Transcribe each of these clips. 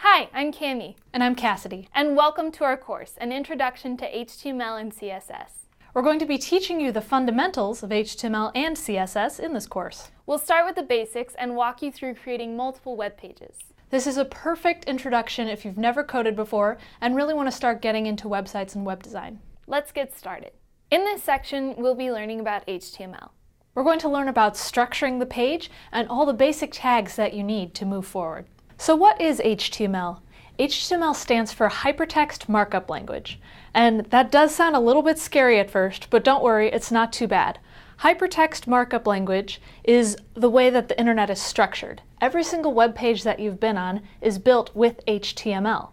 Hi, I'm Cami. And I'm Cassidy. And welcome to our course, An Introduction to HTML and CSS. We're going to be teaching you the fundamentals of HTML and CSS in this course. We'll start with the basics and walk you through creating multiple web pages. This is a perfect introduction if you've never coded before and really want to start getting into websites and web design. Let's get started. In this section, we'll be learning about HTML. We're going to learn about structuring the page and all the basic tags that you need to move forward. So what is HTML? HTML stands for Hypertext Markup Language. And that does sound a little bit scary at first, but don't worry, it's not too bad. Hypertext Markup Language is the way that the internet is structured. Every single web page that you've been on is built with HTML.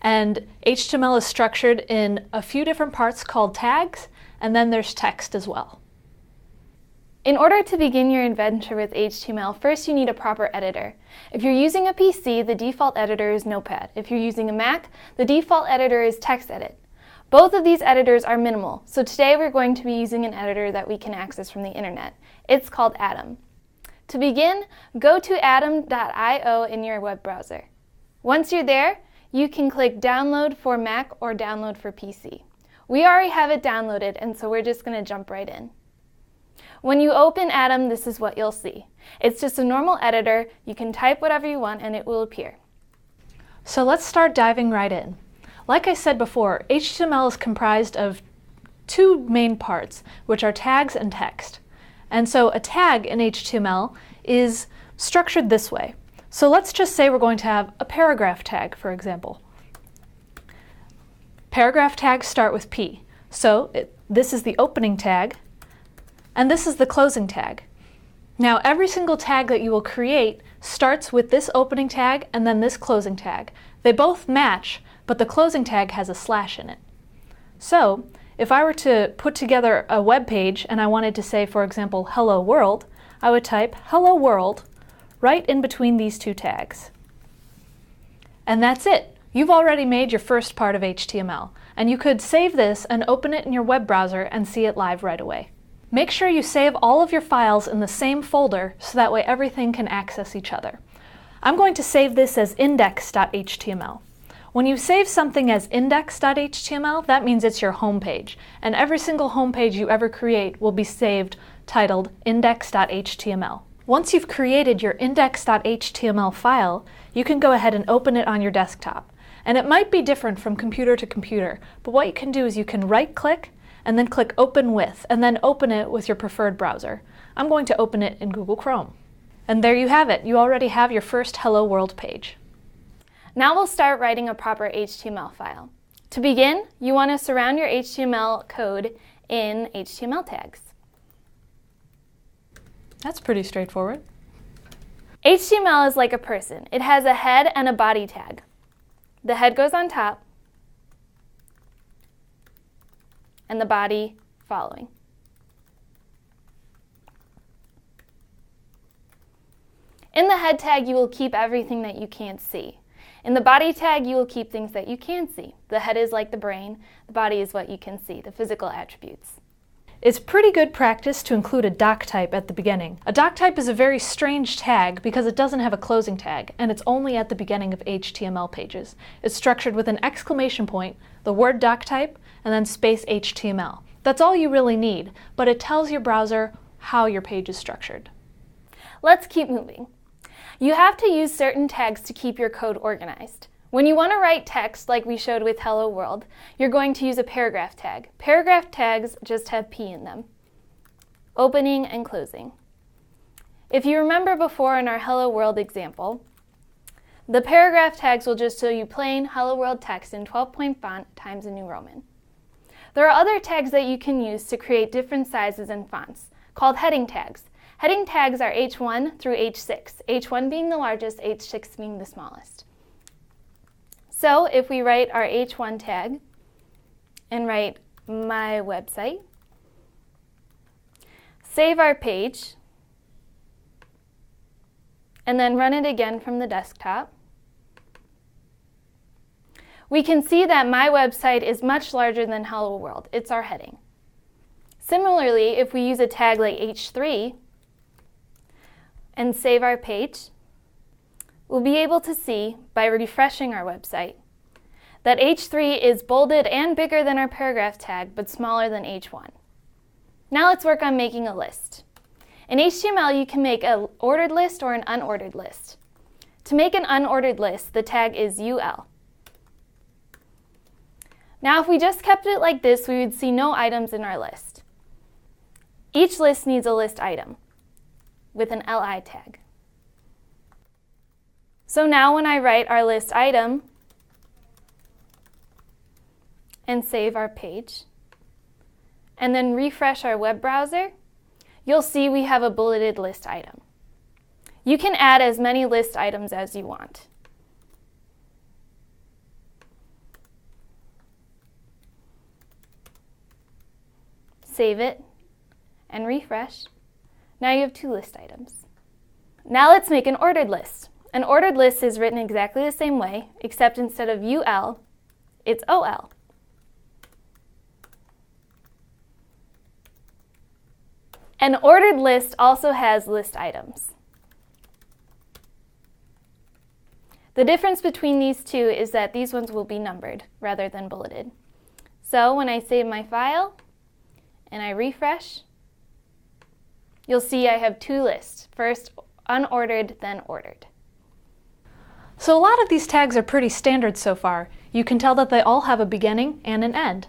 And HTML is structured in a few different parts called tags, and then there's text as well. In order to begin your adventure with HTML, first you need a proper editor. If you're using a PC, the default editor is Notepad. If you're using a Mac, the default editor is TextEdit. Both of these editors are minimal, so today we're going to be using an editor that we can access from the internet. It's called Atom. To begin, go to atom.io in your web browser. Once you're there, you can click Download for Mac or Download for PC. We already have it downloaded, and so we're just going to jump right in. When you open Atom, this is what you'll see. It's just a normal editor. You can type whatever you want and it will appear. So let's start diving right in. Like I said before, HTML is comprised of two main parts, which are tags and text. And so a tag in HTML is structured this way. So let's just say we're going to have a paragraph tag, for example. Paragraph tags start with P. So this is the opening tag, and this is the closing tag. Now every single tag that you will create starts with this opening tag and then this closing tag. They both match, but the closing tag has a slash in it. So if I were to put together a web page and I wanted to say, for example, hello world, I would type hello world right in between these two tags. And that's it. You've already made your first part of HTML, and you could save this and open it in your web browser and see it live right away. Make sure you save all of your files in the same folder so that way everything can access each other. I'm going to save this as index.html. When you save something as index.html, that means it's your home page, and every single home page you ever create will be saved titled index.html. Once you've created your index.html file, you can go ahead and open it on your desktop. And it might be different from computer to computer, but what you can do is you can right-click and then click Open With, and then open it with your preferred browser. I'm going to open it in Google Chrome. And there you have it. You already have your first Hello World page. Now we'll start writing a proper HTML file. To begin, you want to surround your HTML code in HTML tags. That's pretty straightforward. HTML is like a person. It has a head and a body tag. The head goes on top, and the body following. In the head tag, you will keep everything that you can't see. In the body tag, you will keep things that you can see. The head is like the brain, the body is what you can see, the physical attributes. It's pretty good practice to include a doc type at the beginning. A doc type is a very strange tag because it doesn't have a closing tag, and it's only at the beginning of HTML pages. It's structured with an exclamation point, the word doc type, and then space HTML. That's all you really need, but it tells your browser how your page is structured. Let's keep moving. You have to use certain tags to keep your code organized. When you want to write text like we showed with Hello World, you're going to use a paragraph tag. Paragraph tags just have P in them. Opening and closing. If you remember before in our Hello World example, the paragraph tags will just show you plain Hello World text in 12-point font times a New Roman. There are other tags that you can use to create different sizes and fonts, called heading tags. Heading tags are H1 through H6, H1 being the largest, H6 being the smallest. So if we write our H1 tag and write my website, save our page, and then run it again from the desktop, we can see that my website is much larger than Hello World. It's our heading. Similarly, if we use a tag like H3 and save our page, we'll be able to see, by refreshing our website, that H3 is bolded and bigger than our paragraph tag, but smaller than H1. Now let's work on making a list. In HTML, you can make an ordered list or an unordered list. To make an unordered list, the tag is UL. Now if we just kept it like this, we would see no items in our list. Each list needs a list item with an LI tag. So now when I write our list item and save our page, and then refresh our web browser, you'll see we have a bulleted list item. You can add as many list items as you want. Save it and refresh. Now you have 2 list items. Now let's make an ordered list. An ordered list is written exactly the same way, except instead of UL, it's OL. An ordered list also has list items. The difference between these two is that these ones will be numbered rather than bulleted. So when I save my file and I refresh, you'll see I have 2 lists. First unordered, then ordered. So a lot of these tags are pretty standard so far. You can tell that they all have a beginning and an end.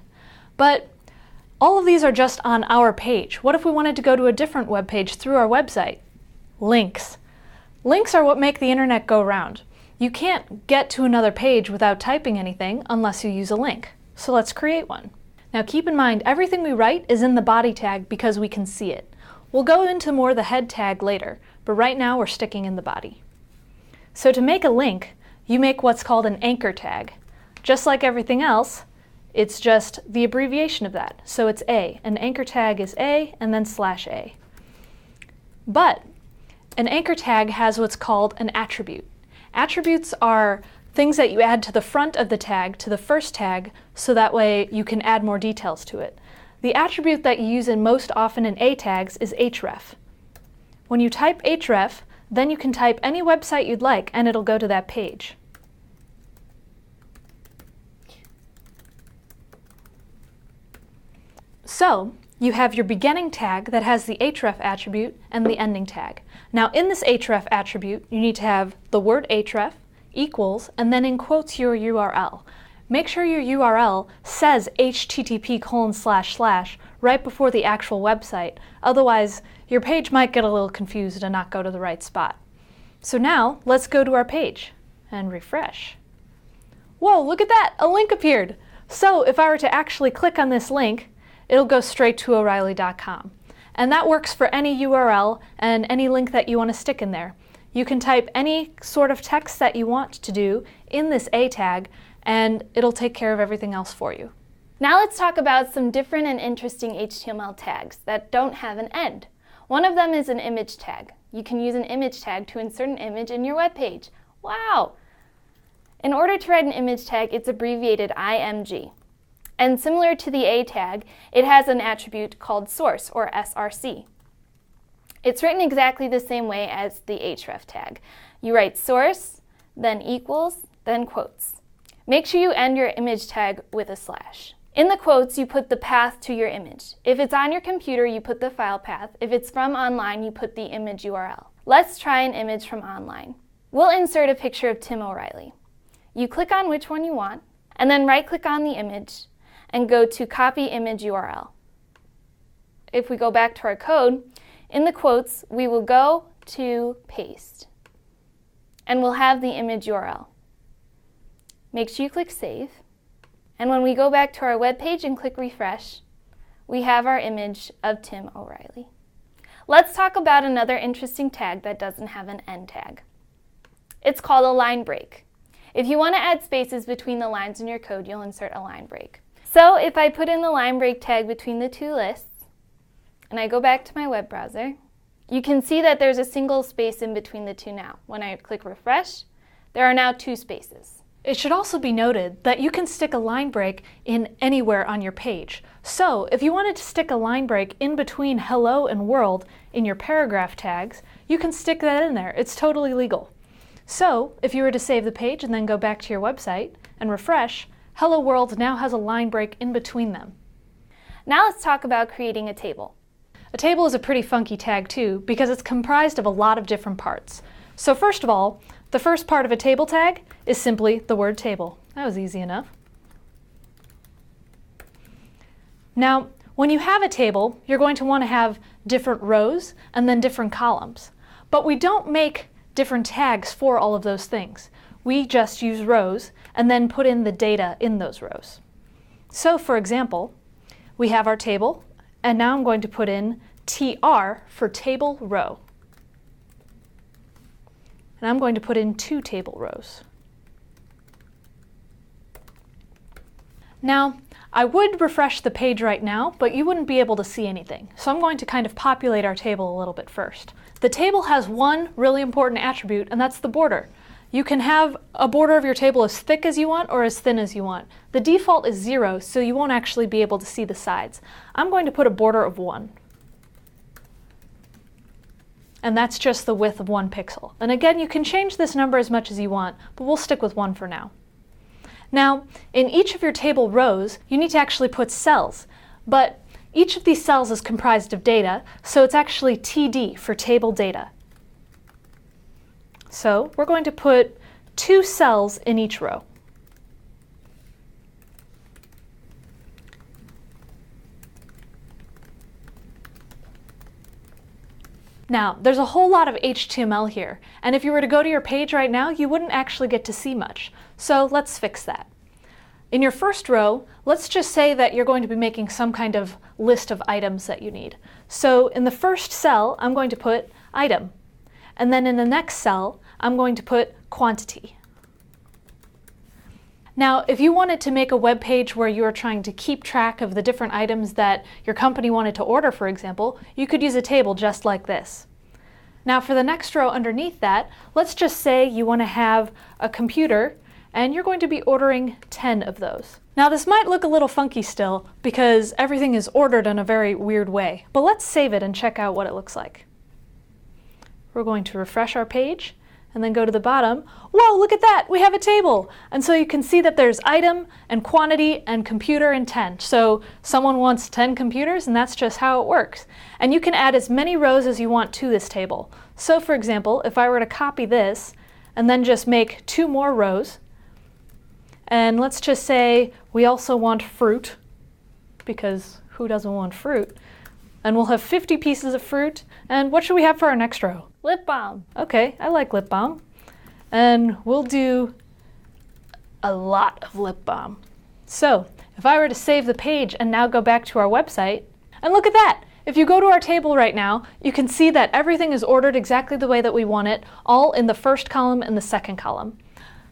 But all of these are just on our page. What if we wanted to go to a different web page through our website? Links. Links are what make the internet go round. You can't get to another page without typing anything unless you use a link. So let's create one. Now keep in mind, everything we write is in the body tag because we can see it. We'll go into more the head tag later, but right now we're sticking in the body. So to make a link, you make what's called an anchor tag. Just like everything else, it's just the abbreviation of that. So it's A. An anchor tag is A and then /A. But an anchor tag has what's called an attribute. Attributes are things that you add to the front of the tag, to the first tag, so that way you can add more details to it. The attribute that you use most often in A tags is href. When you type href, then you can type any website you'd like and it'll go to that page. So you have your beginning tag that has the href attribute and the ending tag. Now in this href attribute, you need to have the word href equals and then in quotes your URL. Make sure your URL says http:// right before the actual website. Otherwise, your page might get a little confused and not go to the right spot. So now let's go to our page and refresh. Whoa, look at that! A link appeared! So if I were to actually click on this link, it'll go straight to O'Reilly.com. And that works for any URL and any link that you want to stick in there. You can type any sort of text that you want to do in this A tag, and it'll take care of everything else for you. Now let's talk about some different and interesting HTML tags that don't have an end. One of them is an image tag. You can use an image tag to insert an image in your web page. Wow! In order to write an image tag, it's abbreviated IMG. And similar to the A tag, it has an attribute called source, or SRC. It's written exactly the same way as the href tag. You write source, then equals, then quotes. Make sure you end your image tag with a /. In the quotes, you put the path to your image. If it's on your computer, you put the file path. If it's from online, you put the image URL. Let's try an image from online. We'll insert a picture of Tim O'Reilly. You click on which one you want, and then right-click on the image, and go to Copy Image URL. If we go back to our code, in the quotes, we will go to Paste, and we'll have the image URL. Make sure you click Save, and when we go back to our web page and click Refresh, we have our image of Tim O'Reilly. Let's talk about another interesting tag that doesn't have an end tag. It's called a line break. If you want to add spaces between the lines in your code, you'll insert a line break. So if I put in the line break tag between the 2 lists, and I go back to my web browser, you can see that there's a single space in between the 2 now. When I click refresh, there are now 2 spaces. It should also be noted that you can stick a line break in anywhere on your page. So if you wanted to stick a line break in between hello and world in your paragraph tags, you can stick that in there. It's totally legal. So if you were to save the page and then go back to your website and refresh, Hello World now has a line break in between them. Now let's talk about creating a table. A table is a pretty funky tag too, because it's comprised of a lot of different parts. So first of all, the first part of a table tag is simply the word table. That was easy enough. Now, when you have a table, you're going to want to have different rows and then different columns. But we don't make different tags for all of those things. We just use rows and then put in the data in those rows. So for example, we have our table, and now I'm going to put in TR for table row. And I'm going to put in 2 table rows. Now, I would refresh the page right now, but you wouldn't be able to see anything. So I'm going to kind of populate our table a little bit first. The table has one really important attribute, and that's the border. You can have a border of your table as thick as you want or as thin as you want. The default is 0, so you won't actually be able to see the sides. I'm going to put a border of 1. And that's just the width of 1 pixel. And again, you can change this number as much as you want, but we'll stick with 1 for now. Now, in each of your table rows, you need to actually put cells, but each of these cells is comprised of data, so it's actually TD for table data. So we're going to put 2 cells in each row. Now, there's a whole lot of HTML here, and if you were to go to your page right now, you wouldn't actually get to see much. So let's fix that. In your first row, let's just say that you're going to be making some kind of list of items that you need. So in the first cell, I'm going to put item. And then in the next cell, I'm going to put quantity. Now, if you wanted to make a web page where you are trying to keep track of the different items that your company wanted to order, for example, you could use a table just like this. Now, for the next row underneath that, let's just say you want to have a computer, and you're going to be ordering 10 of those. Now, this might look a little funky still, because everything is ordered in a very weird way, but let's save it and check out what it looks like. We're going to refresh our page, and then go to the bottom. Whoa, look at that! We have a table! And so you can see that there's item, and quantity, and computer, and 10. So someone wants 10 computers, and that's just how it works. And you can add as many rows as you want to this table. So for example, if I were to copy this, and then just make 2 more rows, and let's just say we also want fruit, because who doesn't want fruit? And we'll have 50 pieces of fruit. And what should we have for our next row? Lip balm. Okay, I like lip balm. And we'll do a lot of lip balm. So if I were to save the page and now go back to our website, and look at that! If you go to our table right now, you can see that everything is ordered exactly the way that we want it, all in the first column and the second column.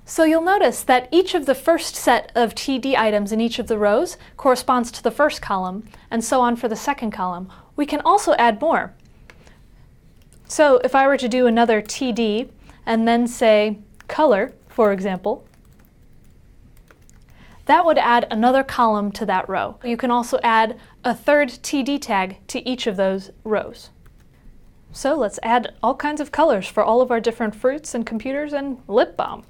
So you'll notice that each of the first set of TD items in each of the rows corresponds to the first column, and so on for the second column. We can also add more. So if I were to do another TD and then say color, for example, that would add another column to that row. You can also add a third TD tag to each of those rows. So let's add all kinds of colors for all of our different fruits and computers and lip balm.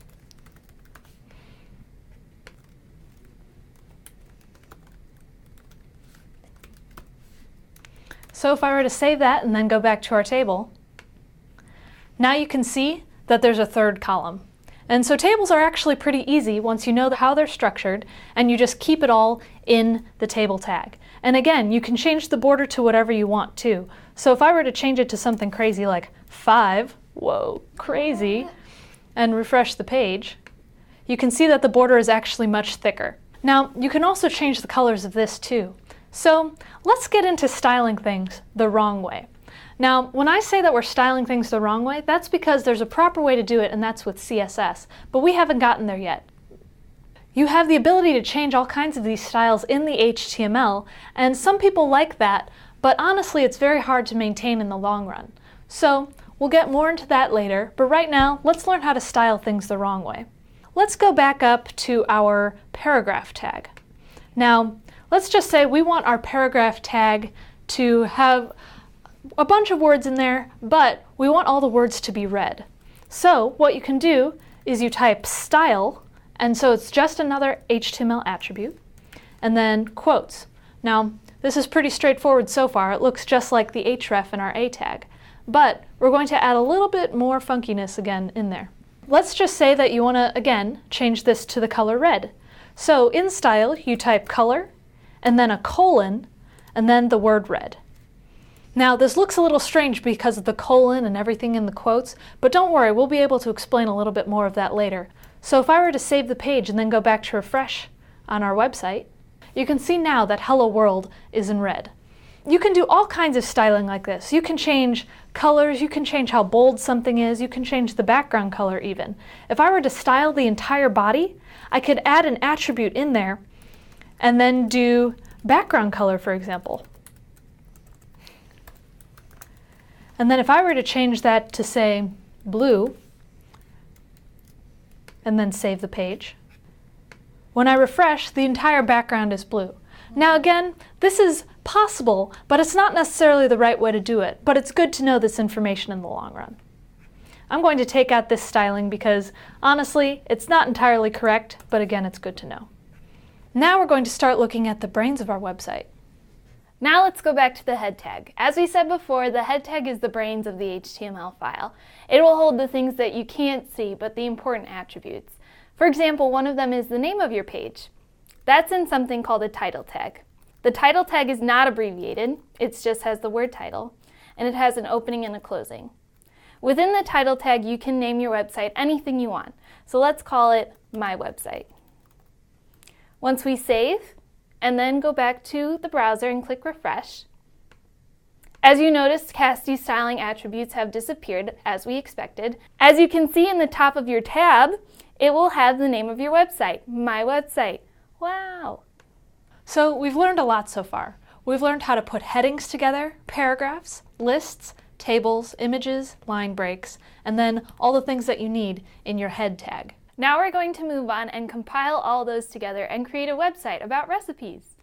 So if I were to save that and then go back to our table, now you can see that there's a third column. And so tables are actually pretty easy once you know how they're structured, and you just keep it all in the table tag. And again, you can change the border to whatever you want too. So if I were to change it to something crazy like 5, whoa, crazy, and refresh the page, you can see that the border is actually much thicker. Now, you can also change the colors of this too. So let's get into styling things the wrong way. Now, when I say that we're styling things the wrong way, that's because there's a proper way to do it, and that's with CSS, but we haven't gotten there yet. You have the ability to change all kinds of these styles in the HTML, and some people like that, but honestly it's very hard to maintain in the long run. So we'll get more into that later, but right now let's learn how to style things the wrong way. Let's go back up to our paragraph tag. Now, let's just say we want our paragraph tag to have a bunch of words in there, but we want all the words to be red. So what you can do is you type style, and so it's just another HTML attribute, and then quotes. Now, this is pretty straightforward so far. It looks just like the href in our A tag, but we're going to add a little bit more funkiness again in there. Let's just say that you want to, again, change this to the color red. So in style, you type color, and then a colon, and then the word red. Now, this looks a little strange because of the colon and everything in the quotes, but don't worry, we'll be able to explain a little bit more of that later. So if I were to save the page and then go back to refresh on our website, you can see now that Hello World is in red. You can do all kinds of styling like this. You can change colors, you can change how bold something is, you can change the background color even. If I were to style the entire body, I could add an attribute in there and then do background color, for example. And then if I were to change that to, say, blue, and then save the page, when I refresh, the entire background is blue. Now again, this is possible, but it's not necessarily the right way to do it, but it's good to know this information in the long run. I'm going to take out this styling because, honestly, it's not entirely correct, but again, it's good to know. Now we're going to start looking at the brains of our website. Now let's go back to the head tag. As we said before, the head tag is the brains of the HTML file. It will hold the things that you can't see, but the important attributes. For example, one of them is the name of your page. That's in something called a title tag. The title tag is not abbreviated, it just has the word title, and it has an opening and a closing. Within the title tag, you can name your website anything you want. So let's call it My Website. Once we save, and then go back to the browser and click refresh. As you notice, Cassidy's styling attributes have disappeared as we expected. As you can see in the top of your tab, it will have the name of your website, My Website. Wow! So we've learned a lot so far. We've learned how to put headings together, paragraphs, lists, tables, images, line breaks, and then all the things that you need in your head tag. Now we're going to move on and compile all those together and create a website about recipes.